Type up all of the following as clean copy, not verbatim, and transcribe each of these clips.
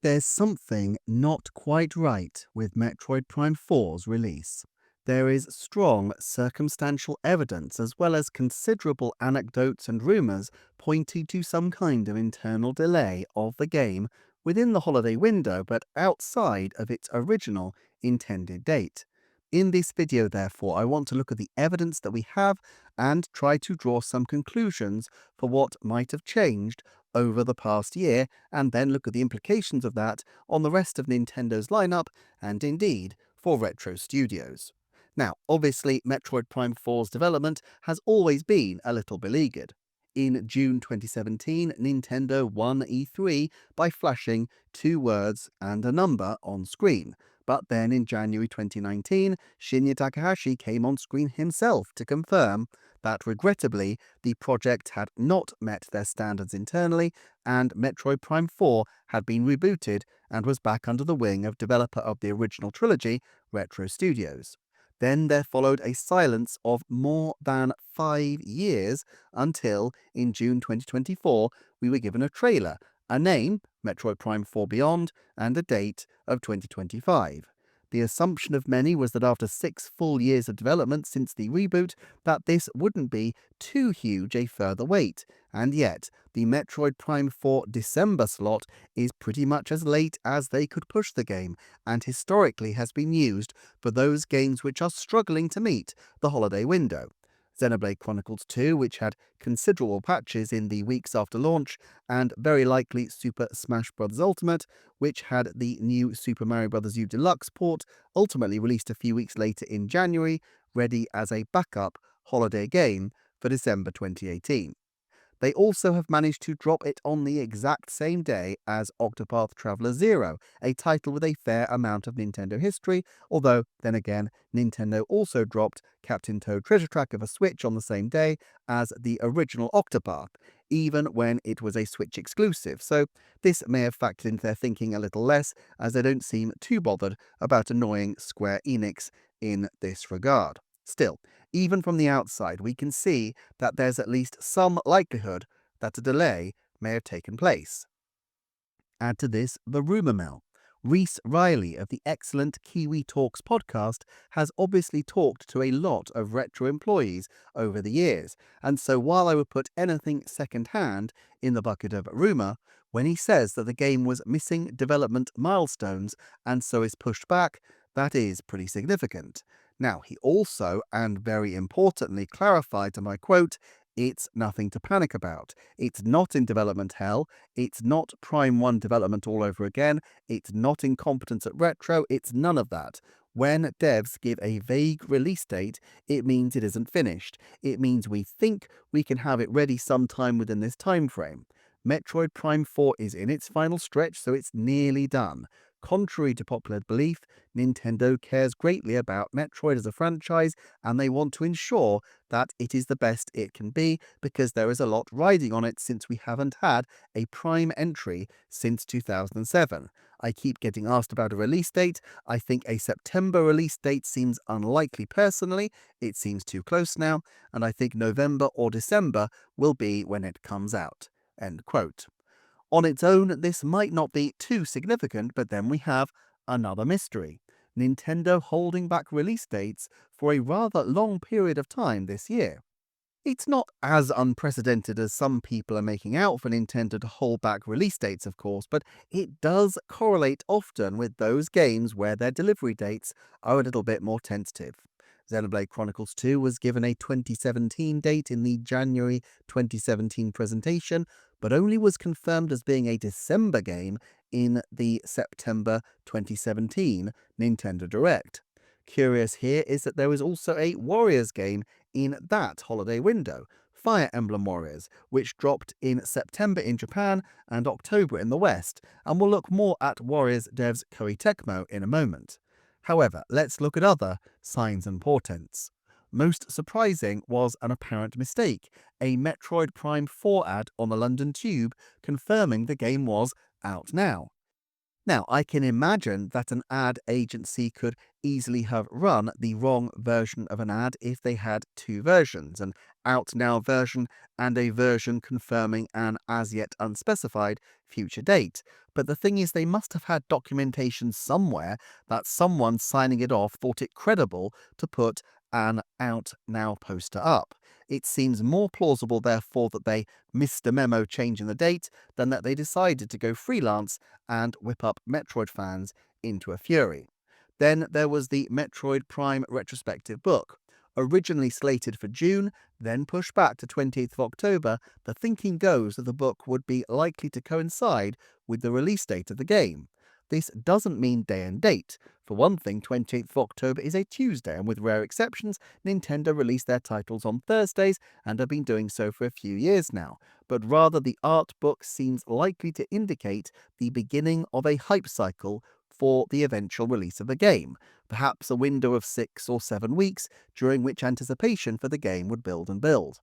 There's something not quite right with Metroid Prime 4's release. There is strong circumstantial evidence as well as considerable anecdotes and rumours pointing to some kind of internal delay of the game within the holiday window but outside of its original intended date. In this video, therefore, I want to look at the evidence that we have and try to draw some conclusions for what might have changed over the past year, and then look at the implications of that on the rest of Nintendo's lineup and indeed for retro studios. Now, obviously, Metroid Prime 4's development has always been a little beleaguered. In June 2017, Nintendo won E3 by flashing two words and a number on screen. But then in January 2019, Shinya Takahashi came on screen himself to confirm that regrettably, the project had not met their standards internally, and Metroid Prime 4 had been rebooted and was back under the wing of developer of the original trilogy, Retro Studios. Then there followed a silence of more than 5 years until, in June 2024, we were given a trailer, a name, Metroid Prime 4 Beyond, and a date of 2025. The assumption of many was that after 6 full years of development since the reboot, that this wouldn't be too huge a further wait, and yet the Metroid Prime 4 December slot is pretty much as late as they could push the game, and historically has been used for those games which are struggling to meet the holiday window. Xenoblade Chronicles 2, which had considerable patches in the weeks after launch, and very likely Super Smash Bros. Ultimate, which had the new Super Mario Bros. U Deluxe port, ultimately released a few weeks later in January, ready as a backup holiday game for December 2018. They also have managed to drop it on the exact same day as Octopath Traveler 0, a title with a fair amount of Nintendo history, although, then again, Nintendo also dropped Captain Toad Treasure Tracker for Switch on the same day as the original Octopath, even when it was a Switch exclusive, so this may have factored into their thinking a little less, as they don't seem too bothered about annoying Square Enix in this regard. Still, even from the outside, we can see that there's at least some likelihood that a delay may have taken place. Add to this the rumour mill. Reese Riley of the excellent Kiwi Talks podcast has obviously talked to a lot of retro employees over the years, and so while I would put anything second-hand in the bucket of rumour, when he says that the game was missing development milestones and so is pushed back, that is pretty significant. Now, he also, and very importantly, clarified, and I quote, "It's nothing to panic about. It's not in development hell. It's not Prime 1 development all over again. It's not incompetence at Retro. It's none of that. When devs give a vague release date, it means it isn't finished. It means we think we can have it ready sometime within this time frame. Metroid Prime 4 is in its final stretch, so it's nearly done. Contrary to popular belief, Nintendo cares greatly about Metroid as a franchise, and they want to ensure that it is the best it can be, because there is a lot riding on it since we haven't had a Prime entry since 2007. I keep getting asked about a release date. I think a September release date seems unlikely personally. It seems too close now, and I think November or December will be when it comes out." End quote. On its own, this might not be too significant, but then we have another mystery. Nintendo holding back release dates for a rather long period of time this year. It's not as unprecedented as some people are making out for Nintendo to hold back release dates, of course, but it does correlate often with those games where their delivery dates are a little bit more tentative. Xenoblade Chronicles 2 was given a 2017 date in the January 2017 presentation, but only was confirmed as being a December game in the September 2017 Nintendo Direct. Curious here is that there was also a Warriors game in that holiday window, Fire Emblem Warriors, which dropped in September in Japan and October in the West, and we'll look more at Warriors devs Koei Tecmo in a moment. However, let's look at other signs and portents. Most surprising was an apparent mistake, a Metroid Prime 4 ad on the London Tube confirming the game was out now. Now, I can imagine that an ad agency could easily have run the wrong version of an ad if they had two versions, an out now version and a version confirming an as yet unspecified future date. But the thing is, they must have had documentation somewhere that someone signing it off thought it credible to put an out now poster up. It seems more plausible, therefore, that they missed a memo changing the date than that they decided to go freelance and whip up Metroid fans into a fury. Then there was the Metroid Prime retrospective book. Originally slated for June, then pushed back to 28th of October, the thinking goes that the book would be likely to coincide with the release date of the game. This doesn't mean day and date. For one thing, 28th of October is a Tuesday, and with rare exceptions, Nintendo release their titles on Thursdays and have been doing so for a few years now. But rather, the art book seems likely to indicate the beginning of a hype cycle for the eventual release of the game, perhaps a window of 6 or 7 weeks during which anticipation for the game would build and build.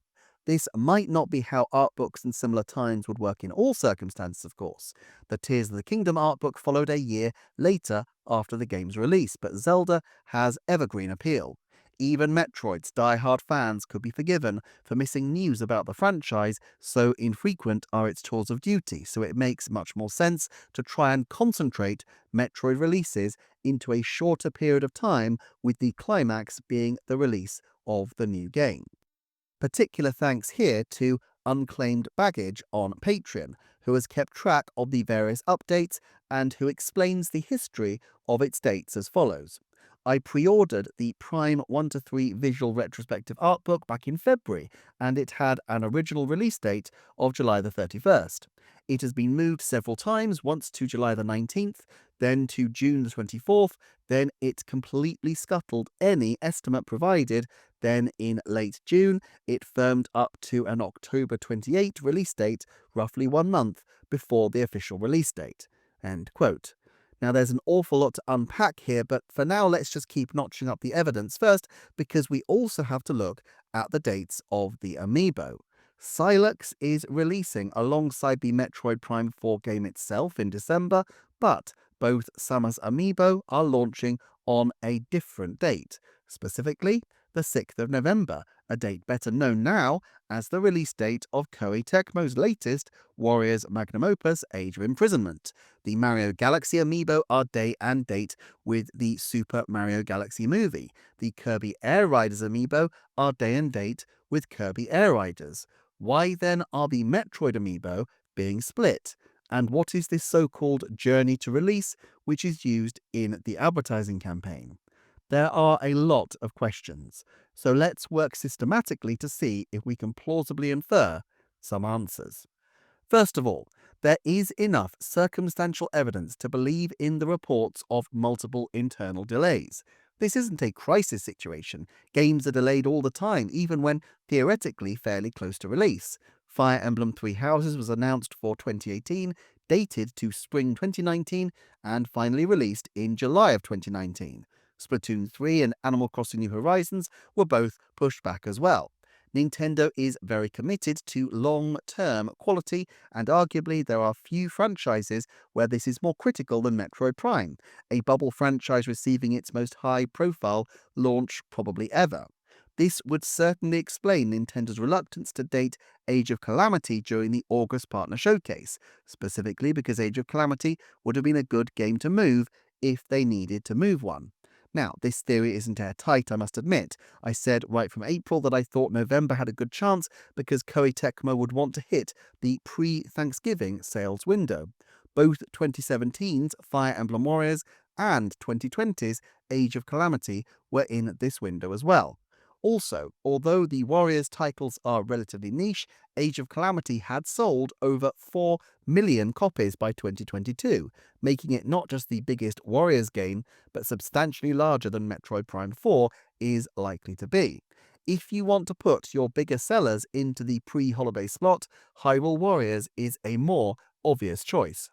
This might not be how art books in similar times would work in all circumstances, of course. The Tears of the Kingdom art book followed a year later after the game's release, but Zelda has evergreen appeal. Even Metroid's die-hard fans could be forgiven for missing news about the franchise, so infrequent are its tours of duty, so it makes much more sense to try and concentrate Metroid releases into a shorter period of time, with the climax being the release of the new game. Particular thanks here to Unclaimed Baggage on Patreon, who has kept track of the various updates and who explains the history of its dates as follows. I pre-ordered the Prime 1 to 3 visual retrospective art book back in February, and it had an original release date of July the 31st. It has been moved several times, once to July the 19th, then to June the 24th, then it completely scuttled any estimate provided, then in late June it firmed up to an October 28 release date, roughly 1 month before the official release date. End quote. Now, there's an awful lot to unpack here, but for now, let's just keep notching up the evidence first, because we also have to look at the dates of the amiibo. Silex is releasing alongside the Metroid Prime 4 game itself in December, but both Samus amiibo are launching on a different date, specifically the 6th of November, a date better known now as the release date of Koei Tecmo's latest Warriors magnum opus, Age of Imprisonment. The Mario Galaxy amiibo are day and date with the Super Mario Galaxy movie. The Kirby Air Riders amiibo are day and date with Kirby Air Riders. Why then are the Metroid amiibo being split? And what is this so-called journey to release which is used in the advertising campaign? There are a lot of questions, so let's work systematically to see if we can plausibly infer some answers. First of all, there is enough circumstantial evidence to believe in the reports of multiple internal delays. This isn't a crisis situation. Games are delayed all the time, even when theoretically fairly close to release. Fire Emblem Three Houses was announced for 2018, dated to spring 2019, and finally released in July of 2019. Splatoon 3 and Animal Crossing New Horizons were both pushed back as well. Nintendo is very committed to long-term quality, and arguably there are few franchises where this is more critical than Metroid Prime, a bubble franchise receiving its most high-profile launch probably ever. This would certainly explain Nintendo's reluctance to date Age of Calamity during the August Partner Showcase, specifically because Age of Calamity would have been a good game to move if they needed to move one. Now, this theory isn't airtight, I must admit. I said right from April that I thought November had a good chance because Koei Tecmo would want to hit the pre-Thanksgiving sales window. Both 2017's Fire Emblem Warriors and 2020's Age of Calamity were in this window as well. Also, although the Warriors titles are relatively niche, Age of Calamity had sold over 4 million copies by 2022, making it not just the biggest Warriors game, but substantially larger than Metroid Prime 4 is likely to be. If you want to put your bigger sellers into the pre-holiday slot, Hyrule Warriors is a more obvious choice.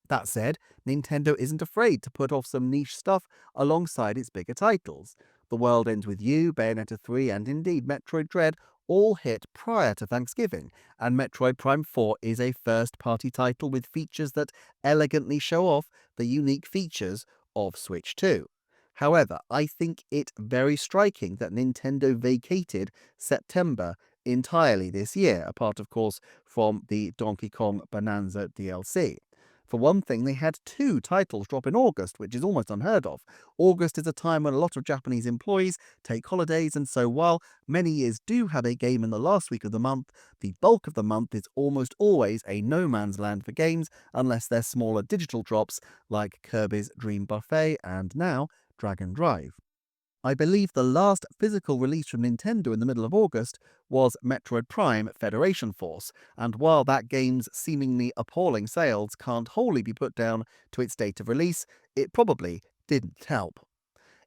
That said, Nintendo isn't afraid to put off some niche stuff alongside its bigger titles. The World Ends With You, Bayonetta 3, and indeed Metroid Dread all hit prior to Thanksgiving, and Metroid Prime 4 is a first-party title with features that elegantly show off the unique features of Switch 2. However, I think it very striking that Nintendo vacated September entirely this year, apart of course from the Donkey Kong Bonanza DLC. For one thing, they had two titles drop in August, which is almost unheard of. August is a time when a lot of Japanese employees take holidays, and so while many years do have a game in the last week of the month, the bulk of the month is almost always a no man's land for games, unless they're smaller digital drops like Kirby's Dream Buffet and now Dragon Drive. I believe the last physical release from Nintendo in the middle of August was Metroid Prime Federation Force, and while that game's seemingly appalling sales can't wholly be put down to its date of release, it probably didn't help.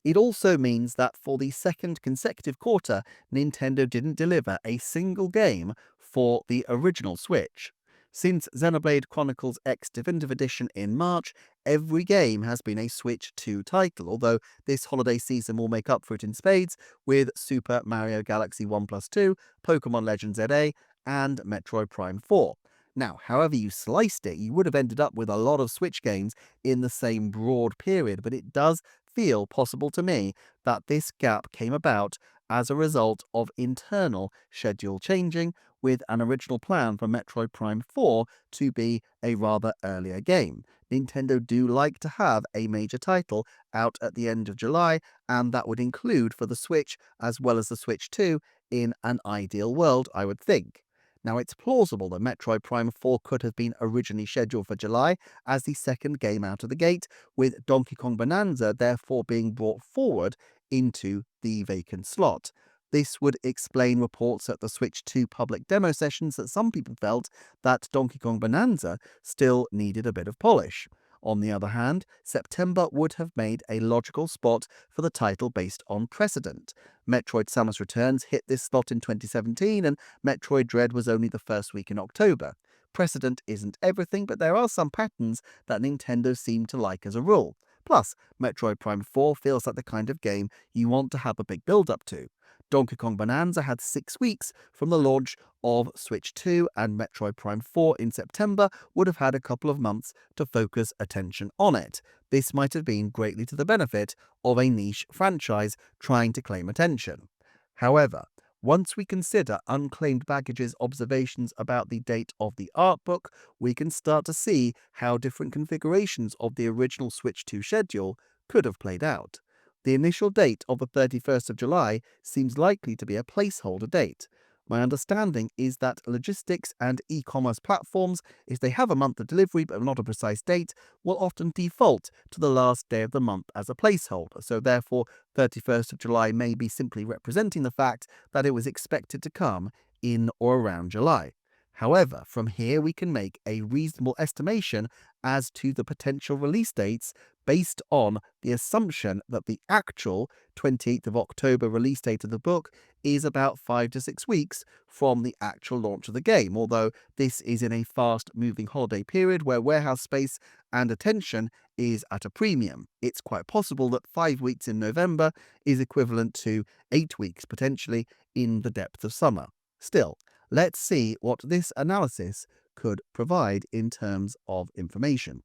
It also means that for the second consecutive quarter, Nintendo didn't deliver a single game for the original Switch. Since Xenoblade Chronicles X Definitive Edition in March, every game has been a Switch 2 title, although this holiday season will make up for it in spades with Super Mario Galaxy 1 Plus 2, Pokemon Legends ZA, and Metroid Prime 4. Now, however you sliced it, you would have ended up with a lot of Switch games in the same broad period, but it does feel possible to me that this gap came about as a result of internal schedule changing, with an original plan for Metroid Prime 4 to be a rather earlier game. Nintendo do like to have a major title out at the end of July, and that would include for the Switch as well as the Switch 2 in an ideal world, I would think. Now, it's plausible that Metroid Prime 4 could have been originally scheduled for July as the second game out of the gate, with Donkey Kong Bonanza therefore being brought forward into the vacant slot. This would explain reports at the Switch 2 public demo sessions that some people felt that Donkey Kong Bonanza still needed a bit of polish. On the other hand, September would have made a logical spot for the title based on precedent. Metroid Samus Returns hit this slot in 2017, and Metroid Dread was only the first week in October. Precedent isn't everything, but there are some patterns that Nintendo seem to like as a rule. Plus, Metroid Prime 4 feels like the kind of game you want to have a big build-up to. Donkey Kong Bonanza had 6 weeks from the launch of Switch 2, and Metroid Prime 4 in September would have had a couple of months to focus attention on it. This might have been greatly to the benefit of a niche franchise trying to claim attention. However, once we consider Unclaimed Baggage's observations about the date of the art book, we can start to see how different configurations of the original Switch 2 schedule could have played out. The initial date of the 31st of July seems likely to be a placeholder date. My understanding is that logistics and e-commerce platforms, if they have a month of delivery but not a precise date, will often default to the last day of the month as a placeholder, so therefore 31st of July may be simply representing the fact that it was expected to come in or around July. However, from here we can make a reasonable estimation as to the potential release dates based on the assumption that the actual 28th of October release date of the book is about 5 to 6 weeks from the actual launch of the game, although this is in a fast-moving holiday period where warehouse space and attention is at a premium. It's quite possible that 5 weeks in November is equivalent to 8 weeks potentially in the depth of summer. Still, let's see what this analysis could provide in terms of information.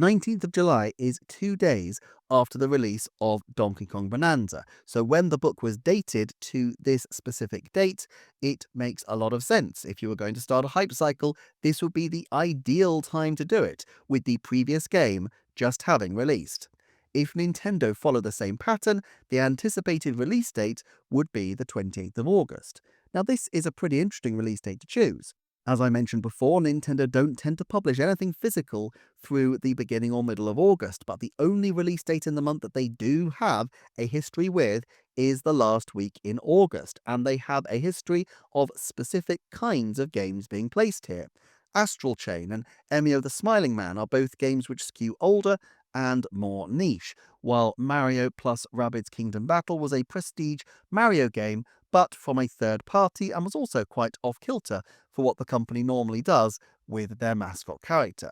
19th of July is 2 days after the release of Donkey Kong Bonanza, so when the book was dated to this specific date, it makes a lot of sense. If you were going to start a hype cycle, this would be the ideal time to do it, with the previous game just having released. If Nintendo followed the same pattern, the anticipated release date would be the 28th of August. Now, this is a pretty interesting release date to choose. As I mentioned before, Nintendo don't tend to publish anything physical through the beginning or middle of August, but the only release date in the month that they do have a history with is the last week in August, and they have a history of specific kinds of games being placed here. Astral Chain and Emio the Smiling Man are both games which skew older and more niche, while Mario plus Rabbids Kingdom Battle was a prestige Mario game, but from a third party, and was also quite off-kilter for what the company normally does with their mascot character.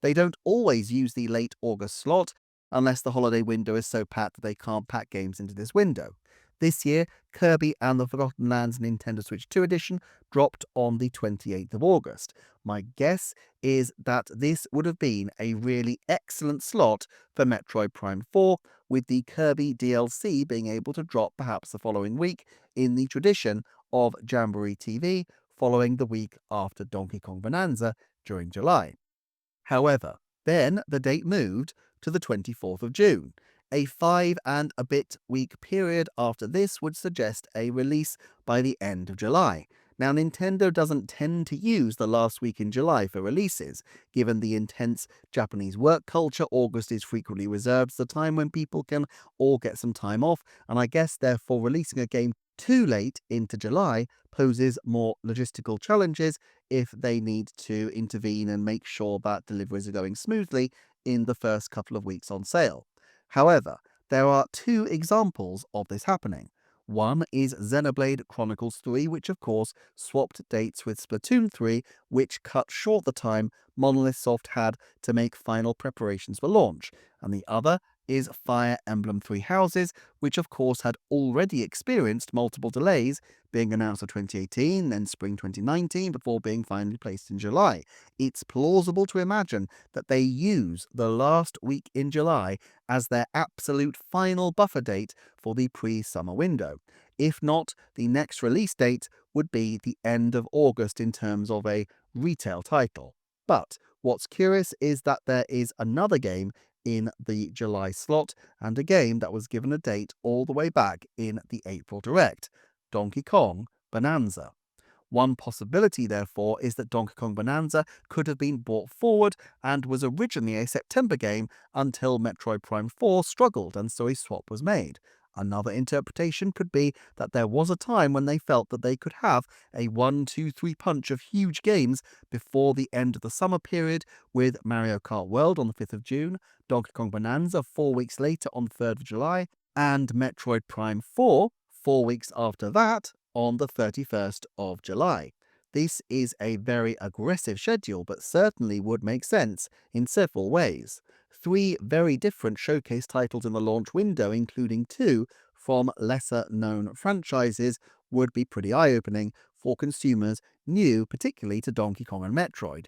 They don't always use the late August slot, unless the holiday window is so packed that they can't pack games into this window. This year, Kirby and the Forgotten Lands Nintendo Switch 2 edition dropped on the 28th of August. My guess is that this would have been a really excellent slot for Metroid Prime 4, with the Kirby DLC being able to drop perhaps the following week in the tradition of Jamboree TV, following the week after Donkey Kong Bonanza during July. However, then the date moved to the 24th of June. A 5 and a bit week period after this would suggest a release by the end of July. Now, Nintendo doesn't tend to use the last week in July for releases. Given the intense Japanese work culture, August is frequently reserved as the time when people can all get some time off, and I guess therefore releasing a game too late into July poses more logistical challenges if they need to intervene and make sure that deliveries are going smoothly in the first couple of weeks on sale. However, there are two examples of this happening. One is Xenoblade Chronicles 3, which of course swapped dates with Splatoon 3, which cut short the time Monolith Soft had to make final preparations for launch. And the other is Fire Emblem Three Houses, which of course had already experienced multiple delays, being announced for 2018, then spring 2019, before being finally placed in July. It's plausible to imagine that they use the last week in July as their absolute final buffer date for the pre-summer window. If not, the next release date would be the end of August in terms of a retail title. But what's curious is that there is another game in the July slot, and a game that was given a date all the way back in the April Direct, Donkey Kong Bonanza. One possibility, therefore, is that Donkey Kong Bonanza could have been brought forward and was originally a September game until Metroid Prime 4 struggled and so a swap was made. Another interpretation could be that there was a time when they felt that they could have a 1-2-3 punch of huge games before the end of the summer period, with Mario Kart World on the 5th of June, Donkey Kong Bonanza 4 weeks later on the 3rd of July, and Metroid Prime 4 4 weeks after that on the 31st of July. This is a very aggressive schedule, but certainly would make sense in several ways. 3 very different showcase titles in the launch window, including 2 from lesser-known franchises, would be pretty eye-opening for consumers new particularly to Donkey Kong and Metroid.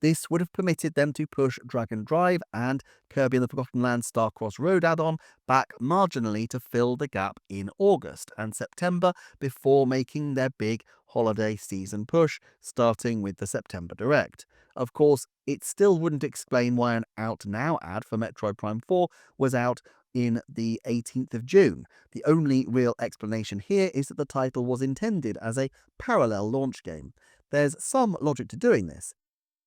This would have permitted them to push Dragon Drive and Kirby and the Forgotten Lands Starcross Road add-on back marginally to fill the gap in August and September before making their big holiday season push, starting with the September Direct. Of course, it still wouldn't explain why an Out Now ad for Metroid Prime 4 was out in the 18th of June. The only real explanation here is that the title was intended as a parallel launch game. There's some logic to doing this.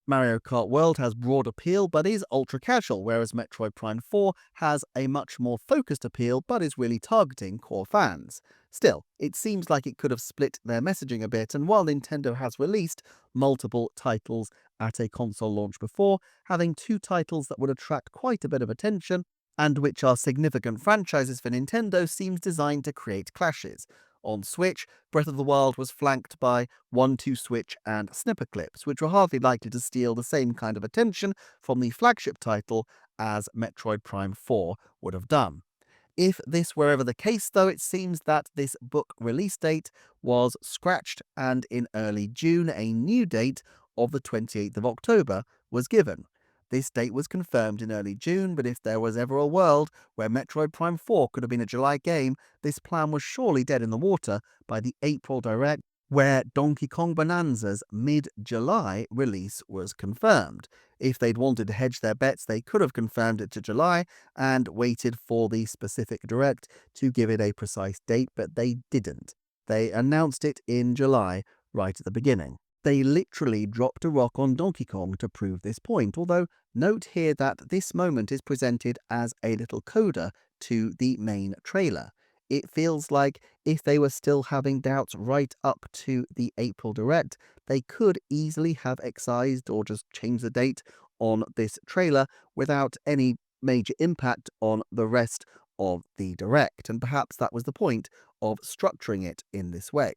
Mario Kart World has broad appeal but is ultra-casual, whereas Metroid Prime 4 has a much more focused appeal but is really targeting core fans. Still, it seems like it could have split their messaging a bit, and while Nintendo has released multiple titles at a console launch before, having 2 titles that would attract quite a bit of attention and which are significant franchises for Nintendo seems designed to create clashes. On Switch, Breath of the Wild was flanked by 1-2-Switch and Snipperclips, which were hardly likely to steal the same kind of attention from the flagship title as Metroid Prime 4 would have done. If this were ever the case, though, it seems that this book release date was scratched, and in early June a new date of the 28th of October was given. This date was confirmed in early June, but if there was ever a world where Metroid Prime 4 could have been a July game, this plan was surely dead in the water by the April Direct, where Donkey Kong Bonanza's mid-July release was confirmed. If they'd wanted to hedge their bets, they could have confirmed it to July and waited for the specific Direct to give it a precise date, but they didn't. They announced it in July, right at the beginning. They literally dropped a rock on Donkey Kong to prove this point, although note here that this moment is presented as a little coda to the main trailer. It feels like if they were still having doubts right up to the April Direct, they could easily have excised or just changed the date on this trailer without any major impact on the rest of the Direct, and perhaps that was the point of structuring it in this way.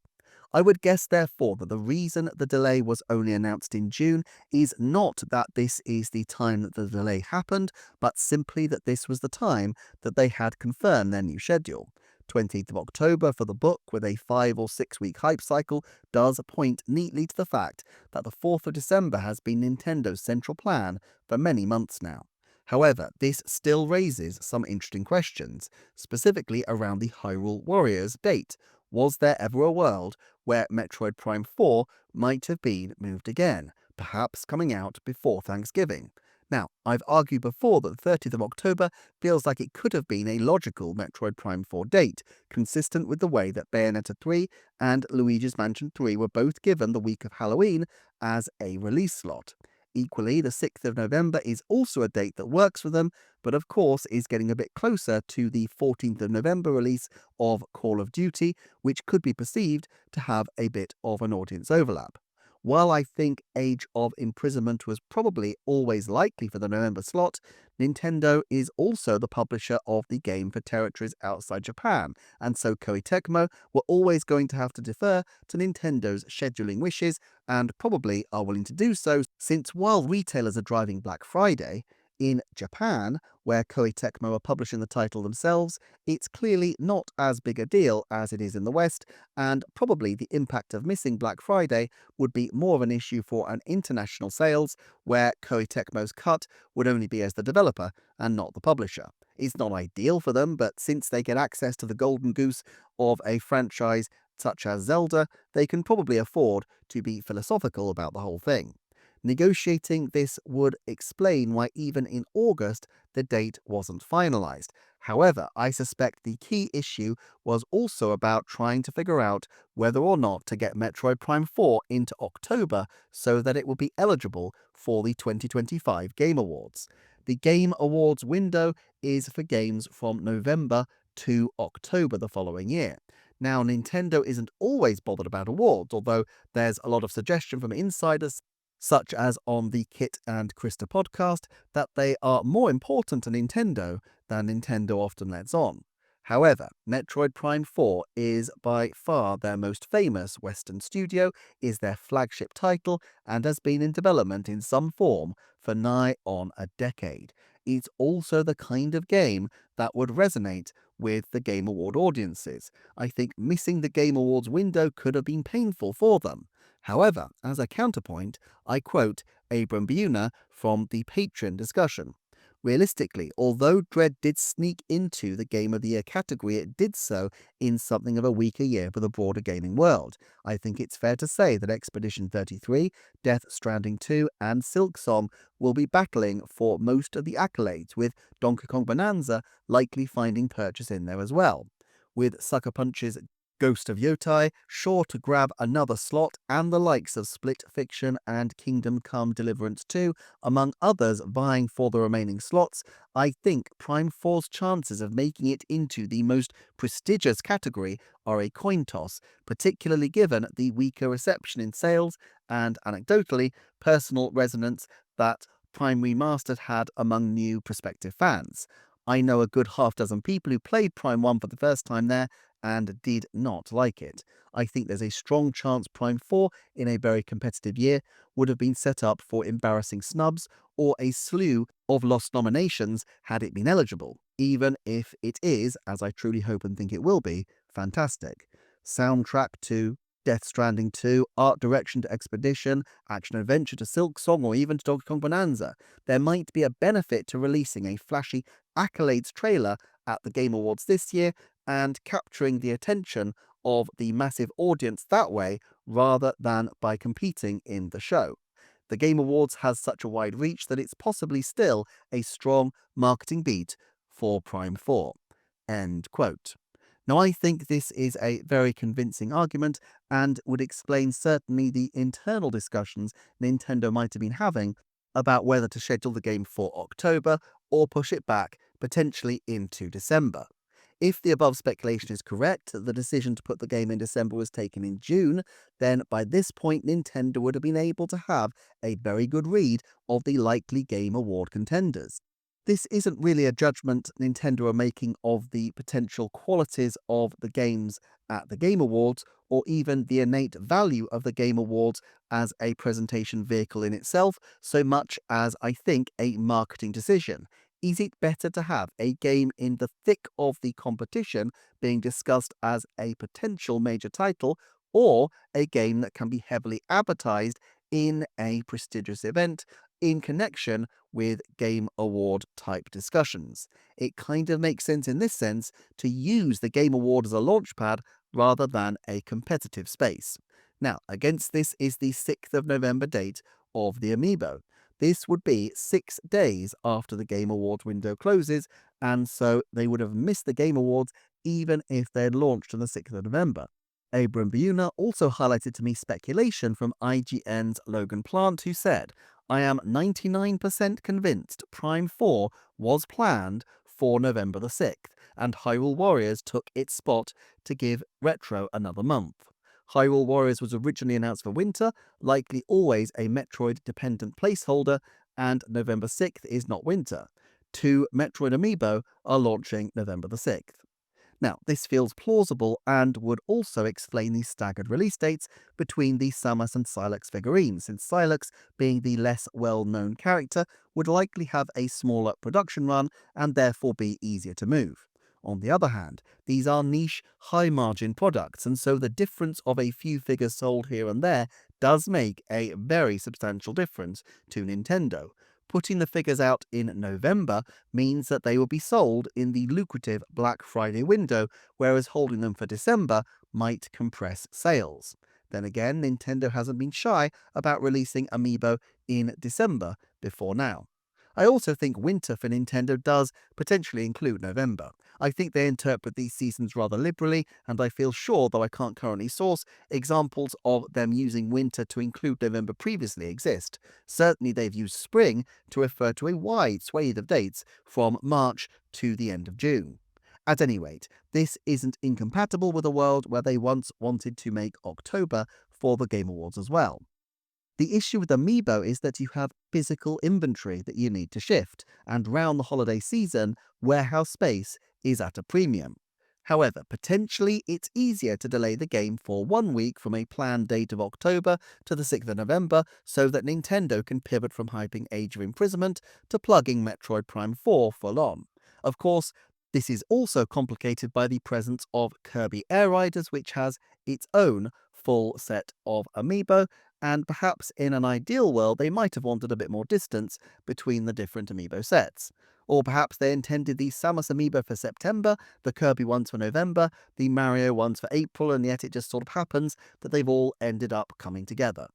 I would guess, therefore, that the reason the delay was only announced in June is not that this is the time that the delay happened, but simply that this was the time that they had confirmed their new schedule. 20th of October for the book, with a 5 or 6 week hype cycle, does point neatly to the fact that the 4th of December has been Nintendo's central plan for many months now. However, this still raises some interesting questions, specifically around the Hyrule Warriors date. Was there ever a world where Metroid Prime 4 might have been moved again, perhaps coming out before Thanksgiving? Now, I've argued before that the 30th of October feels like it could have been a logical Metroid Prime 4 date, consistent with the way that Bayonetta 3 and Luigi's Mansion 3 were both given the week of Halloween as a release slot. Equally, the 6th of November is also a date that works for them, but of course is getting a bit closer to the 14th of November release of Call of Duty, which could be perceived to have a bit of an audience overlap. While I think Age of Imprisonment was probably always likely for the November slot, Nintendo is also the publisher of the game for territories outside Japan, and so Koei Tecmo were always going to have to defer to Nintendo's scheduling wishes, and probably are willing to do so, since while retailers are driving Black Friday, in Japan, where Koei Tecmo are publishing the title themselves, it's clearly not as big a deal as it is in the West, and probably the impact of missing Black Friday would be more of an issue for an international sales, where Koei Tecmo's cut would only be as the developer and not the publisher. It's not ideal for them, but since they get access to the golden goose of a franchise such as Zelda, they can probably afford to be philosophical about the whole thing. Negotiating this would explain why even in August the date wasn't finalized. However, I suspect the key issue was also about trying to figure out whether or not to get Metroid Prime 4 into October so that it would be eligible for the 2025 Game Awards. The Game Awards window is for games from November to October the following year. Now, Nintendo isn't always bothered about awards, although there's a lot of suggestion from insiders, such as on the Kit and Krista podcast, that they are more important to Nintendo than Nintendo often lets on. However, Metroid Prime 4 is by far their most famous Western studio, is their flagship title, and has been in development in some form for nigh on a decade. It's also the kind of game that would resonate with the Game Award audiences. I think missing the Game Awards window could have been painful for them. However, as a counterpoint, I quote Abram Buehner from the Patreon discussion. Realistically, although Dread did sneak into the Game of the Year category, it did so in something of a weaker year for the broader gaming world. I think it's fair to say that Expedition 33, Death Stranding 2, and Silksong will be battling for most of the accolades, with Donkey Kong Bonanza likely finding purchase in there as well. With Sucker Punch's Ghost of Yotai sure to grab another slot, and the likes of Split Fiction and Kingdom Come Deliverance 2, among others, vying for the remaining slots, I think Prime 4's chances of making it into the most prestigious category are a coin toss, particularly given the weaker reception in sales and, anecdotally, personal resonance that Prime Remastered had among new prospective fans. I know a good half dozen people who played Prime 1 for the first time there and did not like it. I think there's a strong chance Prime 4, in a very competitive year, would have been set up for embarrassing snubs or a slew of lost nominations had it been eligible, even if it is, as I truly hope and think it will be, fantastic. Soundtrack to Death Stranding 2, art direction to Expedition, action adventure to Silksong, or even to Donkey Kong Bonanza. There might be a benefit to releasing a flashy accolades trailer at the Game Awards this year and capturing the attention of the massive audience that way, rather than by competing in the show. The Game Awards has such a wide reach that it's possibly still a strong marketing beat for Prime 4. End quote. Now, I think this is a very convincing argument and would explain certainly the internal discussions Nintendo might have been having about whether to schedule the game for October or push it back, potentially into December. If the above speculation is correct, that the decision to put the game in December was taken in June, then by this point Nintendo would have been able to have a very good read of the likely Game Award contenders. This isn't really a judgment Nintendo are making of the potential qualities of the games at the Game Awards, or even the innate value of the Game Awards as a presentation vehicle in itself, so much as I think a marketing decision. Is it better to have a game in the thick of the competition being discussed as a potential major title, or a game that can be heavily advertised in a prestigious event in connection with Game Award type discussions? It kind of makes sense in this sense to use the Game Award as a launchpad rather than a competitive space. Now, against this is the 6th of November date of the Amiibo. This would be 6 days after the Game Awards window closes, and so they would have missed the Game Awards even if they had launched on the 6th of November. Abram Buehner also highlighted to me speculation from IGN's Logan Plant, who said, I am 99% convinced Prime 4 was planned for November the 6th, and Hyrule Warriors took its spot to give Retro another month. Hyrule Warriors was originally announced for winter, likely always a Metroid-dependent placeholder, and November 6th is not winter. Two Metroid Amiibo are launching November the 6th. Now, this feels plausible and would also explain the staggered release dates between the Samus and Sylex figurines, since Sylex, being the less well-known character, would likely have a smaller production run and therefore be easier to move. On the other hand, these are niche, high-margin products, and so the difference of a few figures sold here and there does make a very substantial difference to Nintendo. Putting the figures out in November means that they will be sold in the lucrative Black Friday window, whereas holding them for December might compress sales. Then again, Nintendo hasn't been shy about releasing Amiibo in December before now. I also think winter for Nintendo does potentially include November. I think they interpret these seasons rather liberally, and I feel sure, though I can't currently source, examples of them using winter to include November previously exist. Certainly they've used spring to refer to a wide swathe of dates from March to the end of June. At any rate, this isn't incompatible with a world where they once wanted to make October for the Game Awards as well. The issue with Amiibo is that you have physical inventory that you need to shift, and round the holiday season, warehouse space is at a premium. However, potentially it's easier to delay the game for 1 week from a planned date of October to the 6th of November so that Nintendo can pivot from hyping Age of Imprisonment to plugging Metroid Prime 4 full on. Of course, this is also complicated by the presence of Kirby Air Riders, which has its own full set of Amiibo, and perhaps in an ideal world they might have wanted a bit more distance between the different Amiibo sets. Or perhaps they intended the Samus Amiibo for September, the Kirby ones for November, the Mario ones for April, and yet it just sort of happens that they've all ended up coming together.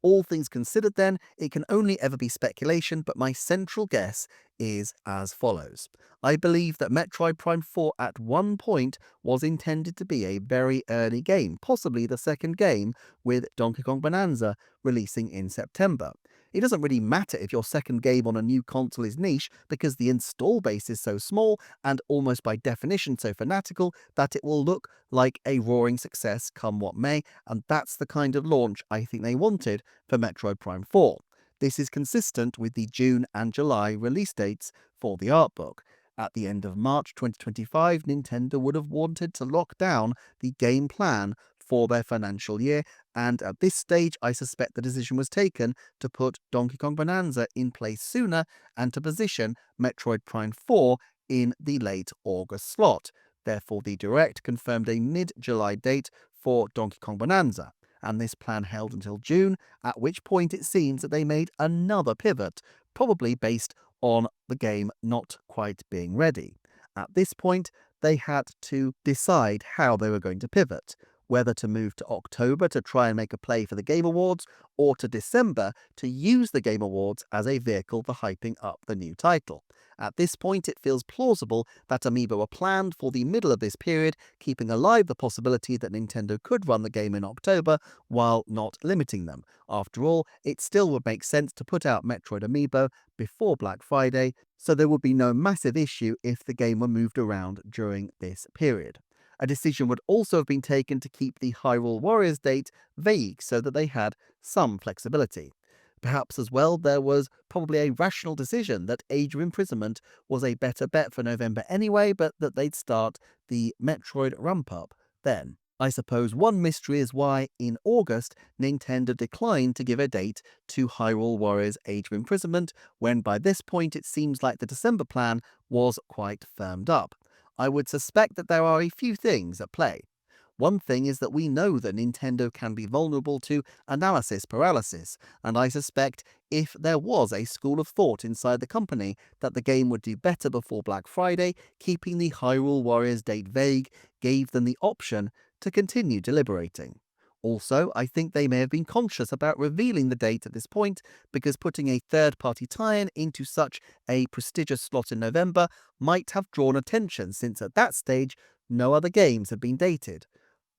All things considered then, it can only ever be speculation, but my central guess is as follows. I believe that Metroid Prime 4 at one point was intended to be a very early game, possibly the second game, with Donkey Kong Bonanza releasing in September. It doesn't really matter if your second game on a new console is niche, because the install base is so small and almost by definition so fanatical that it will look like a roaring success come what may, and that's the kind of launch I think they wanted for Metroid Prime 4. This is consistent with the June and July release dates for the art book. At the end of March 2025, Nintendo would have wanted to lock down the game plan for their financial year, and at this stage I suspect the decision was taken to put Donkey Kong Bonanza in place sooner and to position Metroid Prime 4 in the late August slot. Therefore, the Direct confirmed a mid-July date for Donkey Kong Bonanza, and this plan held until June, at which point it seems that they made another pivot, probably based on the game not quite being ready. At this point, they had to decide how they were going to pivot, whether to move to October to try and make a play for the Game Awards, or to December to use the Game Awards as a vehicle for hyping up the new title. At this point, it feels plausible that Amiibo were planned for the middle of this period, keeping alive the possibility that Nintendo could run the game in October while not limiting them. After all, it still would make sense to put out Metroid Amiibo before Black Friday, so there would be no massive issue if the game were moved around during this period. A decision would also have been taken to keep the Hyrule Warriors date vague so that they had some flexibility. Perhaps as well, there was probably a rational decision that age of imprisonment was a better bet for November anyway, but that they'd start the Metroid ramp up then. I suppose one mystery is why, in August, Nintendo declined to give a date to Hyrule Warriors Age of Imprisonment, when by this point it seems like the December plan was quite firmed up. I would suspect that there are a few things at play. One thing is that we know that Nintendo can be vulnerable to analysis paralysis, and I suspect if there was a school of thought inside the company that the game would do better before Black Friday, keeping the Hyrule Warriors date vague gave them the option to continue deliberating. Also, I think they may have been conscious about revealing the date at this point, because putting a third-party tie-in into such a prestigious slot in November might have drawn attention, since at that stage no other games had been dated.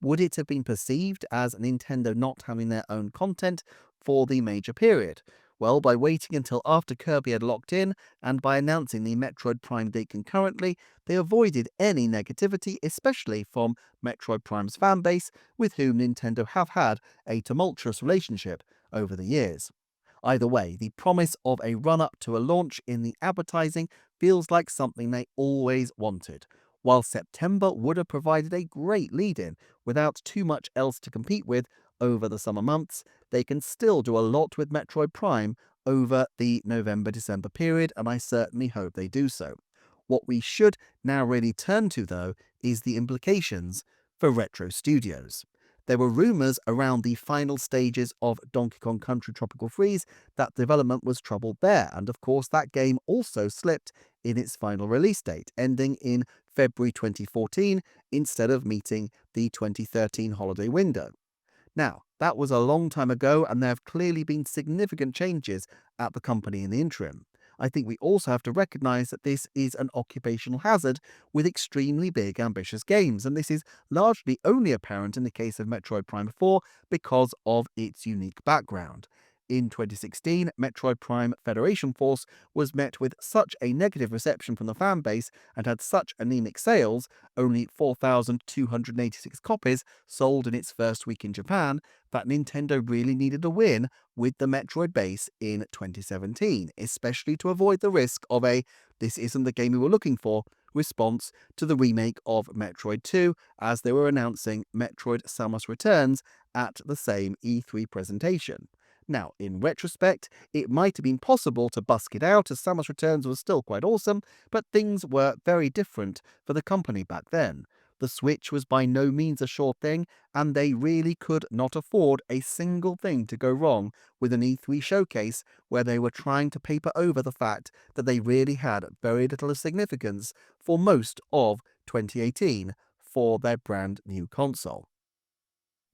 Would it have been perceived as Nintendo not having their own content for the major period? Well, by waiting until after Kirby had locked in, and by announcing the Metroid Prime date concurrently, they avoided any negativity, especially from Metroid Prime's fanbase, with whom Nintendo have had a tumultuous relationship over the years. Either way, the promise of a run-up to a launch in the advertising feels like something they always wanted. While September would have provided a great lead-in without too much else to compete with over the summer months, they can still do a lot with Metroid Prime over the November-December period, and I certainly hope they do so. What we should now really turn to, though, is the implications for Retro Studios. There were rumours around the final stages of Donkey Kong Country Tropical Freeze that development was troubled there, and of course that game also slipped in its final release date, ending in February 2014 instead of meeting the 2013 holiday window. Now, that was a long time ago, and there have clearly been significant changes at the company in the interim. I think we also have to recognise that this is an occupational hazard with extremely big, ambitious games, and this is largely only apparent in the case of Metroid Prime 4 because of its unique background. In 2016, Metroid Prime Federation Force was met with such a negative reception from the fanbase and had such anemic sales, only 4,286 copies sold in its first week in Japan, that Nintendo really needed a win with the Metroid base in 2017, especially to avoid the risk of a "this isn't the game we were looking for" response to the remake of Metroid 2, as they were announcing Metroid Samus Returns at the same E3 presentation. Now, in retrospect, it might have been possible to busk it out, as Samus Returns was still quite awesome, but things were very different for the company back then. The Switch was by no means a sure thing, and they really could not afford a single thing to go wrong with an E3 showcase where they were trying to paper over the fact that they really had very little significance for most of 2018 for their brand new console.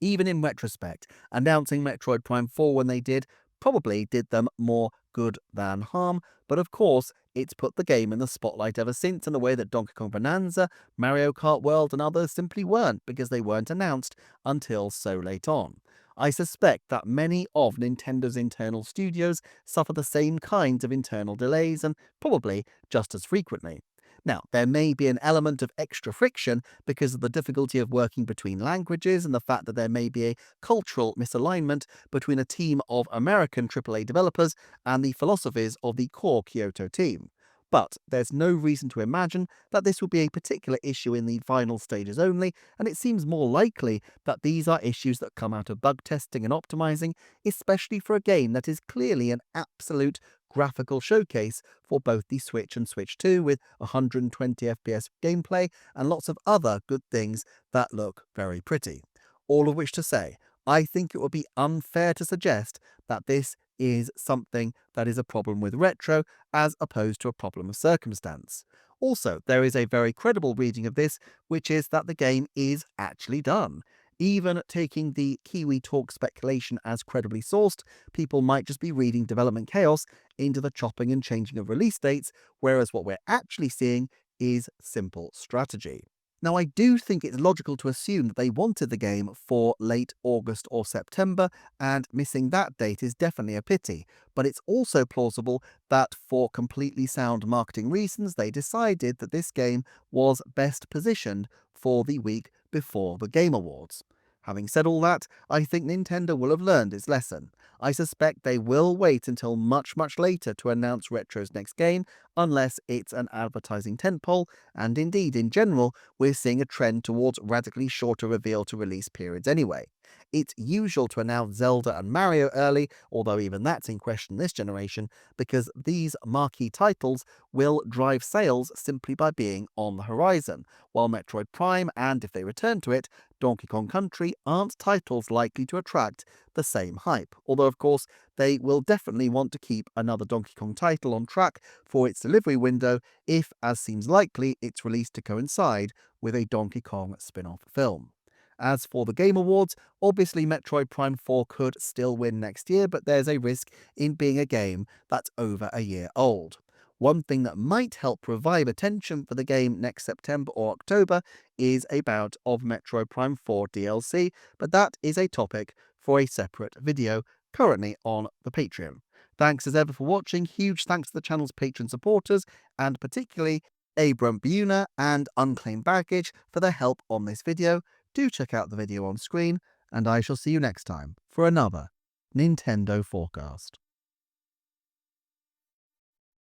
Even in retrospect, announcing Metroid Prime 4 when they did probably did them more good than harm, but of course, it's put the game in the spotlight ever since in a way that Donkey Kong Bonanza, Mario Kart World, and others simply weren't, because they weren't announced until so late on. I suspect that many of Nintendo's internal studios suffer the same kinds of internal delays, and probably just as frequently. Now, there may be an element of extra friction because of the difficulty of working between languages and the fact that there may be a cultural misalignment between a team of American AAA developers and the philosophies of the core Kyoto team. But there's no reason to imagine that this will be a particular issue in the final stages only, and it seems more likely that these are issues that come out of bug testing and optimizing, especially for a game that is clearly an absolute graphical showcase for both the Switch and Switch 2, with 120 FPS gameplay and lots of other good things that look very pretty. All of which to say, I think it would be unfair to suggest that this is something that is a problem with Retro as opposed to a problem of circumstance. Also, there is a very credible reading of this, which is that the game is actually done. Even taking the Kiwi Talk speculation as credibly sourced, people might just be reading development chaos into the chopping and changing of release dates, whereas what we're actually seeing is simple strategy. Now, I do think it's logical to assume that they wanted the game for late August or September, and missing that date is definitely a pity, but it's also plausible that for completely sound marketing reasons they decided that this game was best positioned for the week before the Game Awards. Having said all that, I think Nintendo will have learned its lesson. I suspect they will wait until much later to announce Retro's next game, unless it's an advertising tentpole, and indeed, in general, we're seeing a trend towards radically shorter reveal to release periods anyway. It's usual to announce Zelda and Mario early, although even that's in question this generation, because these marquee titles will drive sales simply by being on the horizon, while Metroid Prime and, if they return to it, Donkey Kong Country aren't titles likely to attract the same hype, although of course they will definitely want to keep another Donkey Kong title on track for its delivery window if, as seems likely, it's released to coincide with a Donkey Kong spin-off film. As for the Game Awards, obviously Metroid Prime 4 could still win next year, but there's a risk in being a game that's over a year old. One thing that might help revive attention for the game next September or October is a bout of Metroid Prime 4 DLC, but that is a topic for a separate video currently on the Patreon. Thanks as ever for watching, huge thanks to the channel's patron supporters, and particularly Abram, Buehner and Unclaimed Baggage for their help on this video. Do check out the video on screen, and I shall see you next time for another Nintendo Forecast.